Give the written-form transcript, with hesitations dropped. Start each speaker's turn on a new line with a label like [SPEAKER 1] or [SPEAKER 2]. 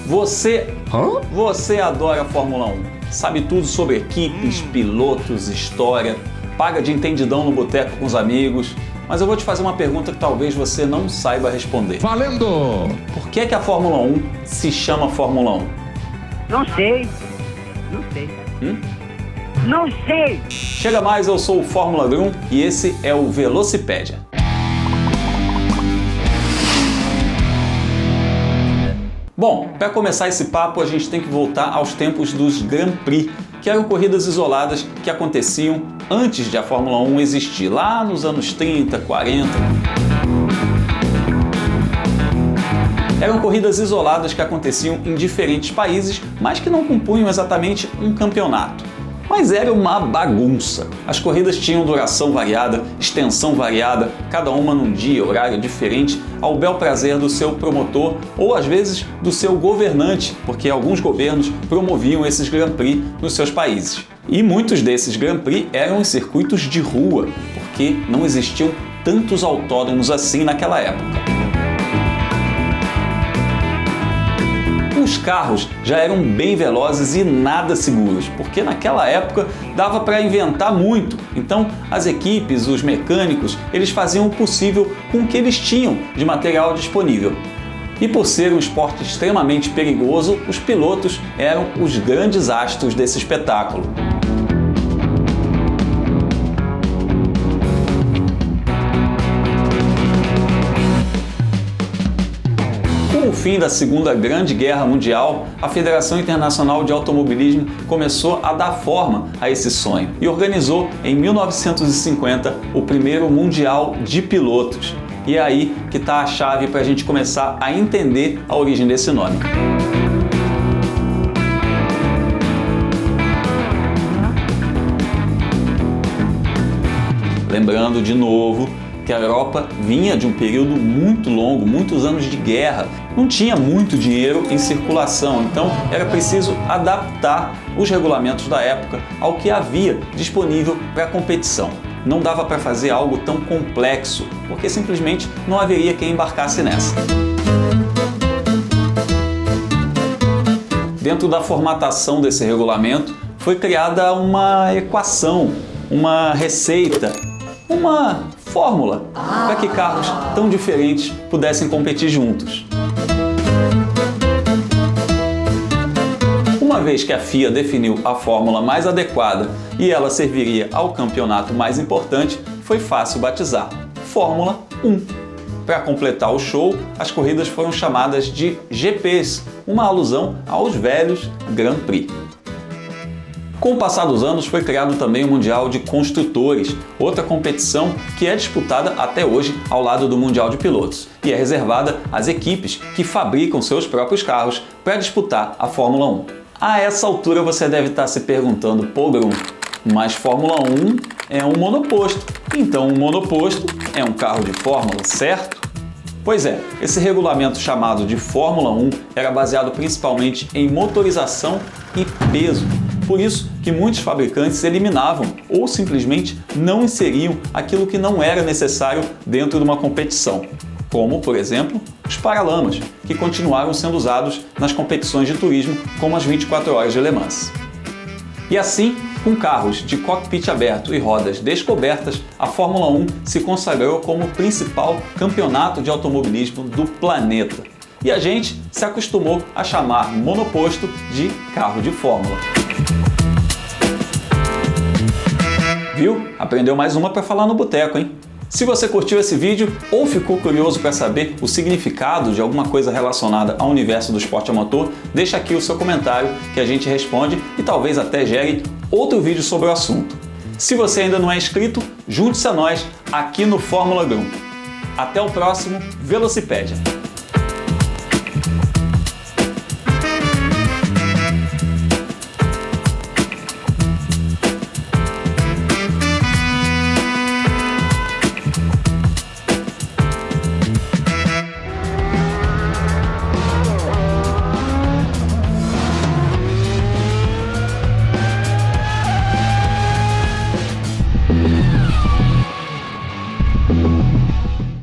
[SPEAKER 1] Você adora a Fórmula 1, sabe tudo sobre equipes, pilotos, história, paga de entendidão no boteco com os amigos, mas eu vou te fazer uma pergunta que talvez você não saiba responder.
[SPEAKER 2] Valendo!
[SPEAKER 1] Por que a Fórmula 1 se chama Fórmula 1?
[SPEAKER 3] Não sei. Não sei.
[SPEAKER 1] Chega mais, eu sou o Fórmula Grum e esse é o Velocipédia. Bom, para começar esse papo a gente tem que voltar aos tempos dos Grand Prix, que eram corridas isoladas que aconteciam antes de a Fórmula 1 existir, lá nos anos 30, 40. Eram corridas isoladas que aconteciam em diferentes países, mas que não compunham exatamente um campeonato. Mas era uma bagunça. As corridas tinham duração variada, extensão variada, cada uma num dia, horário diferente, ao bel prazer do seu promotor ou às vezes do seu governante, porque alguns governos promoviam esses Grand Prix nos seus países. E muitos desses Grand Prix eram em circuitos de rua, porque não existiam tantos autódromos assim naquela época. Os carros já eram bem velozes e nada seguros, porque naquela época dava para inventar muito. Então as equipes, os mecânicos, eles faziam o possível com o que eles tinham de material disponível. E por ser um esporte extremamente perigoso, os pilotos eram os grandes astros desse espetáculo. Com o fim da Segunda Grande Guerra Mundial, a Federação Internacional de Automobilismo começou a dar forma a esse sonho e organizou em 1950 o primeiro Mundial de Pilotos. E é aí que está a chave para a gente começar a entender a origem desse nome. Lembrando de novo que a Europa vinha de um período muito longo, muitos anos de guerra. Não tinha muito dinheiro em circulação, então era preciso adaptar os regulamentos da época ao que havia disponível para a competição. Não dava para fazer algo tão complexo, porque simplesmente não haveria quem embarcasse nessa. Dentro da formatação desse regulamento, foi criada uma equação, uma receita, uma fórmula para que carros tão diferentes pudessem competir juntos. Uma vez que a FIA definiu a fórmula mais adequada e ela serviria ao campeonato mais importante, foi fácil batizar Fórmula 1. Para completar o show, as corridas foram chamadas de GPs, uma alusão aos velhos Grand Prix. Com o passar dos anos foi criado também o Mundial de Construtores, outra competição que é disputada até hoje ao lado do Mundial de Pilotos e é reservada às equipes que fabricam seus próprios carros para disputar a Fórmula 1. A essa altura você deve estar se perguntando, pô, Grum, mas Fórmula 1 é um monoposto, então um monoposto é um carro de Fórmula, certo? Pois é, esse regulamento chamado de Fórmula 1 era baseado principalmente em motorização e peso. Por isso que muitos fabricantes eliminavam ou simplesmente não inseriam aquilo que não era necessário dentro de uma competição, como, por exemplo, os paralamas, que continuaram sendo usados nas competições de turismo, como as 24 horas de Le Mans. E assim, com carros de cockpit aberto e rodas descobertas, a Fórmula 1 se consagrou como o principal campeonato de automobilismo do planeta. E a gente se acostumou a chamar monoposto de carro de Fórmula. Viu? Aprendeu mais uma para falar no boteco, hein? Se você curtiu esse vídeo ou ficou curioso para saber o significado de alguma coisa relacionada ao universo do esporte a motor, deixa aqui o seu comentário que a gente responde e talvez até gere outro vídeo sobre o assunto. Se você ainda não é inscrito, junte-se a nós aqui no Fórmula Grum. Até o próximo Velocipédia!